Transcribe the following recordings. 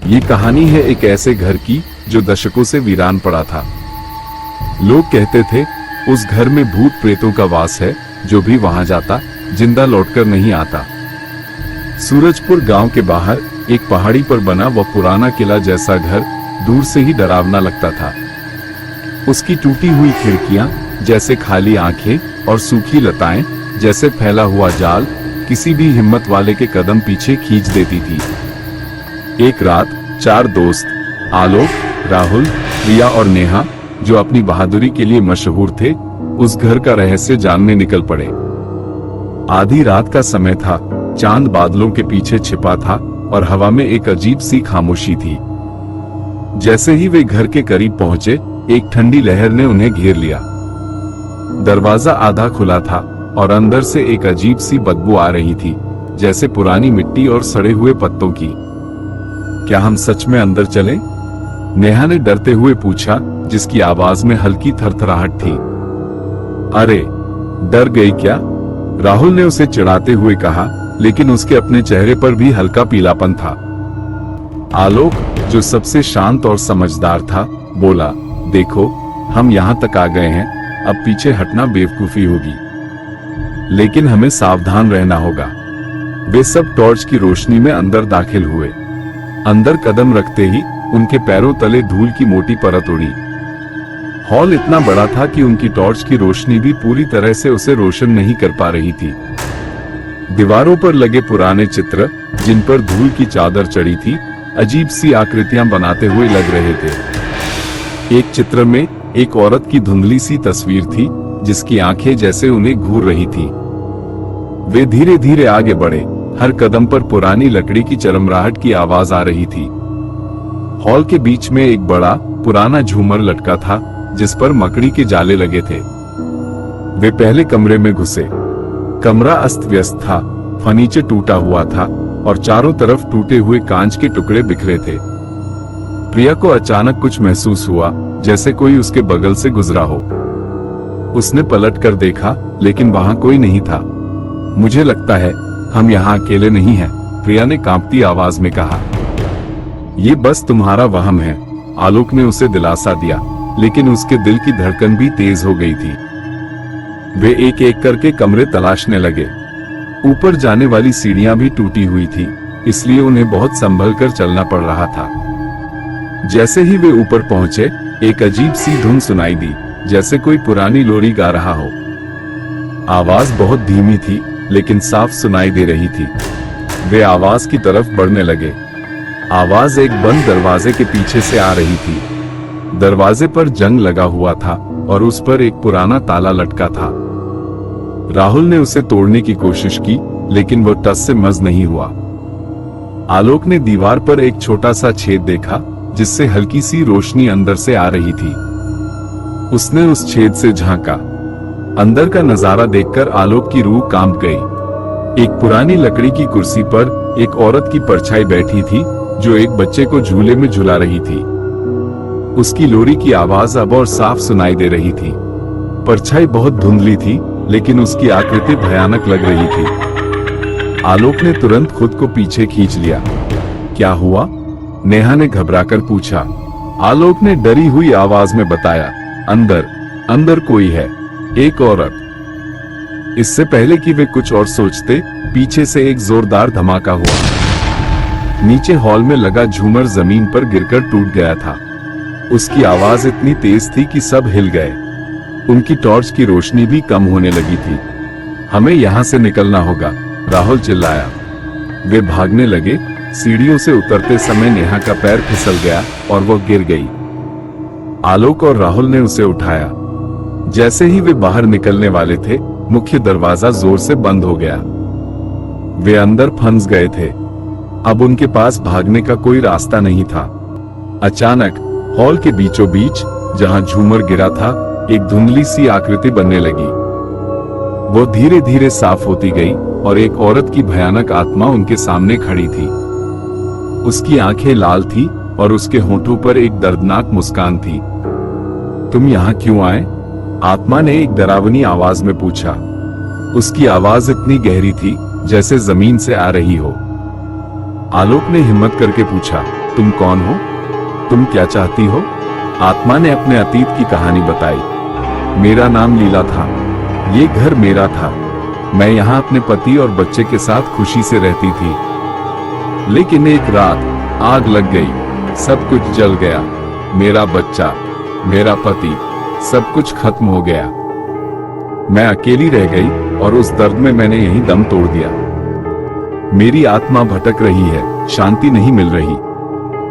ये कहानी है एक ऐसे घर की जो दशकों से वीरान पड़ा था। लोग कहते थे उस घर में भूत प्रेतों का वास है, जो भी वहां जाता जिंदा लौटकर नहीं आता। सूरजपुर गांव के बाहर एक पहाड़ी पर बना वह पुराना किला जैसा घर दूर से ही डरावना लगता था। उसकी टूटी हुई खिड़कियां जैसे खाली आंखें और सूखी लताएं जैसे फैला हुआ जाल किसी भी हिम्मत वाले के कदम पीछे खींच देती थी। एक रात 4 दोस्त आलोक, राहुल, प्रिया और नेहा, जो अपनी बहादुरी के लिए मशहूर थे, उस घर का रहस्य जानने निकल पड़े। आधी रात का समय था, चांद बादलों के पीछे छिपा था और हवा में एक अजीब सी खामोशी थी। जैसे ही वे घर के करीब पहुंचे, एक ठंडी लहर ने उन्हें घेर लिया। दरवाजा आधा खुला था और अंदर से एक अजीब सी बदबू आ रही थी, जैसे पुरानी मिट्टी और सड़े हुए पत्तों की। क्या हम सच में अंदर चलें? नेहा ने डरते हुए पूछा, जिसकी आवाज में हल्की थरथराहट थी। अरे, डर गई क्या? राहुल ने उसे चिढ़ाते हुए कहा, लेकिन उसके अपने चेहरे पर भी हल्का पीलापन था। आलोक, जो सबसे शांत और समझदार था, बोला, देखो, हम यहाँ तक आ गए हैं, अब पीछे हटना बेवकूफी होगी, लेकिन हमें सावधान रहना होगा। वे सब टॉर्च की रोशनी में अंदर दाखिल हुए। अंदर कदम रखते ही उनके पैरों तले धूल की मोटी परत उड़ी। हॉल इतना बड़ा था कि उनकी टॉर्च की रोशनी भी पूरी तरह से उसे रोशन नहीं कर पा रही थी। दीवारों पर लगे पुराने चित्र, जिन पर धूल की चादर चढ़ी थी, अजीब सी आकृतियां बनाते हुए लग रहे थे। एक चित्र में एक औरत की धुंधली सी तस्वीर थी, जिसकी आंखें जैसे उन्हें घूर रही थी। वे धीरे धीरे आगे बढ़े। हर कदम पर पुरानी लकड़ी की चरमराहट की आवाज आ रही थी। हॉल के बीच में एक बड़ा पुराना झूमर लटका था, जिस पर मकड़ी के जाले लगे थे। वे पहले कमरे में घुसे। कमरा अस्त व्यस्त था, फर्नीचर टूटा हुआ था और चारों तरफ टूटे हुए कांच के टुकड़े बिखरे थे। प्रिया को अचानक कुछ महसूस हुआ, जैसे कोई उसके बगल से गुजरा हो। उसने पलट कर देखा, लेकिन वहां कोई नहीं था। मुझे लगता है हम यहाँ अकेले नहीं हैं, प्रिया ने कांपती आवाज में कहा। ये बस तुम्हारा वहम है, आलोक ने उसे दिलासा दिया, लेकिन उसके दिल की धड़कन भी तेज हो गई थी। वे एक एक करके कमरे तलाशने लगे। ऊपर जाने वाली सीढ़ियां भी टूटी हुई थी, इसलिए उन्हें बहुत संभल कर चलना पड़ रहा था। जैसे ही वे ऊपर पहुंचे, एक अजीब सी धुन सुनाई दी, जैसे कोई पुरानी लोरी गा रहा हो। आवाज बहुत धीमी थी, लेकिन साफ सुनाई दे रही थी। वे आवाज की तरफ बढ़ने लगे। आवाज एक बंद दरवाजे के पीछे से आ रही थी। दरवाजे पर जंग लगा हुआ था और उस पर एक पुराना ताला लटका था। राहुल ने उसे तोड़ने की कोशिश की, लेकिन वो टस से मस नहीं हुआ। आलोक ने दीवार पर एक छोटा सा छेद देखा, जिससे हल्की सी रोशनी अंदर से आ रही थी। उसने उस छेद से झांका। अंदर का नजारा देखकर आलोक की रूह कांप गई। एक पुरानी लकड़ी की कुर्सी पर एक औरत की परछाई बैठी थी, जो एक बच्चे को झूले में झुला रही थी। उसकी लोरी की आवाज अब और साफ सुनाई दे रही थी। परछाई बहुत धुंधली थी, लेकिन उसकी आकृति भयानक लग रही थी। आलोक ने तुरंत खुद को पीछे खींच लिया। क्या हुआ? नेहा ने घबराकर पूछा। आलोक ने डरी हुई आवाज में बताया, अंदर कोई है, एक औरत। इससे पहले कि वे कुछ और सोचते, पीछे से एक जोरदार धमाका हुआ। नीचे हॉल में लगा झूमर जमीन पर गिरकर टूट गया था। उसकी आवाज इतनी तेज थी कि सब हिल गए। उनकी टॉर्च की रोशनी भी कम होने लगी थी। हमें यहाँ से निकलना होगा, राहुल चिल्लाया। वे भागने लगे। सीढ़ियों से उतरते समय नेहा का पैर फिसल गया और वो गिर गई। आलोक और राहुल ने उसे उठाया। जैसे ही वे बाहर निकलने वाले थे, मुख्य दरवाजा जोर से बंद हो गया। वे अंदर फंस गए थे। अब उनके पास भागने का कोई रास्ता नहीं था। अचानक हॉल के बीचों बीच, जहां झूमर गिरा था, एक धुंधली सी आकृति बनने लगी। वो धीरे धीरे साफ होती गई और एक औरत की भयानक आत्मा उनके सामने खड़ी थी। उसकी आंखें लाल थी और उसके होठों पर एक दर्दनाक मुस्कान थी। तुम यहाँ क्यों आए? आत्मा ने एक डरावनी आवाज में पूछा। उसकी आवाज इतनी गहरी थी, जैसे जमीन से आ रही हो। आलोक ने हिम्मत करके पूछा, तुम कौन हो? तुम क्या चाहती हो? आत्मा ने अपने अतीत की कहानी बताई। मेरा नाम लीला था। ये घर मेरा था। मैं यहाँ अपने पति और बच्चे के साथ खुशी से रहती थी। लेकिन एक रात आग लग गई, सब कुछ जल गया। मेरा बच्चा, मेरा पति, सब कुछ खत्म हो गया। मैं अकेली रह गई और उस दर्द में मैंने यहीं दम तोड़ दिया। मेरी आत्मा भटक रही है, शांति नहीं मिल रही।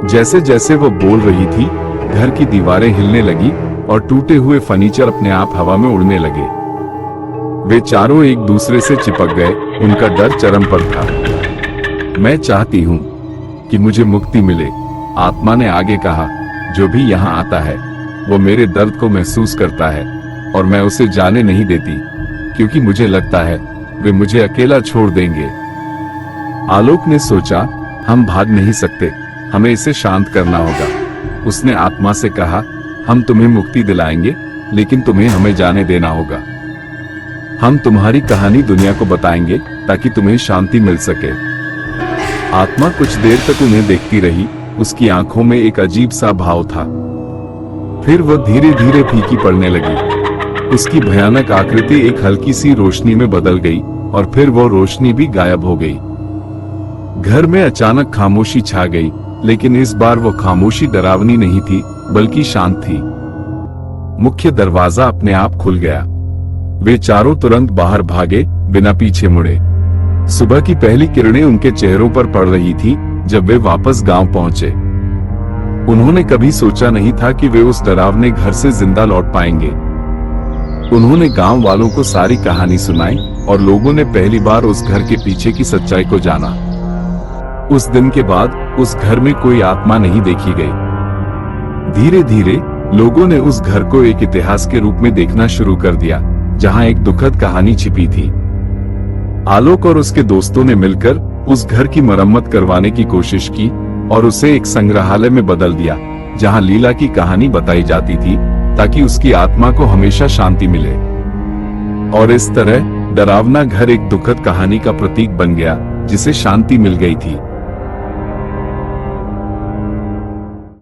जैसे जैसे वो बोल रही थी, घर की दीवारें हिलने लगी और टूटे हुए फर्नीचर अपने आप हवा में उड़ने लगे। वे चारों एक दूसरे से चिपक गए, उनका डर चरम पर था। मैं चाहती हूं कि मुझे मुक्ति मिले, आत्मा ने आगे कहा। जो भी यहाँ आता है वो मेरे दर्द को महसूस करता है और मैं उसे जाने नहीं देती, क्योंकि मुझे लगता है वे मुझे अकेला छोड़ देंगे। आलोक ने सोचा, हम भाग नहीं सकते, हमें इसे शांत करना होगा। उसने आत्मा से कहा, हम तुम्हें मुक्ति दिलाएंगे, लेकिन तुम्हें हमें जाने देना होगा। हम तुम्हारी कहानी दुनिया को बताएंगे ताकि तुम्हें शांति मिल सके। आत्मा कुछ देर तक उन्हें देखती रही। उसकी आंखों में एक अजीब सा भाव था। फिर वह धीरे धीरे फीकी पड़ने लगी। उसकी भयानक आकृति एक हल्की सी रोशनी में बदल गई और फिर वह रोशनी भी गायब हो गई। घर में अचानक खामोशी छा गई, लेकिन इस बार वो खामोशी डरावनी नहीं थी, बल्कि शांत थी। मुख्य दरवाजा अपने आप खुल गया। वे चारों तुरंत बाहर भागे, बिना पीछे मुड़े। सुबह की पहली किरणें उनके चेहरों पर पड़ रही थी जब वे वापस गांव पहुंचे। उन्होंने कभी सोचा नहीं था कि वे उस डरावने घर से जिंदा लौट पाएंगे। उन्होंने गांव वालों को सारी कहानी सुनाई और लोगों ने पहली बार उस घर के पीछे की सच्चाई को जाना। उस दिन के बाद उस घर में कोई आत्मा नहीं देखी गई। धीरे धीरे लोगों ने उस घर को एक इतिहास के रूप में देखना शुरू कर दिया, जहां एक दुखद कहानी छिपी थी। आलोक और उसके दोस्तों ने मिलकर उस घर की मरम्मत करवाने की कोशिश की और उसे एक संग्रहालय में बदल दिया, जहां लीला की कहानी बताई जाती थी, ताकि उसकी आत्मा को हमेशा शांति मिले। और इस तरह डरावना घर एक दुखद कहानी का प्रतीक बन गया, जिसे शांति मिल गई थी।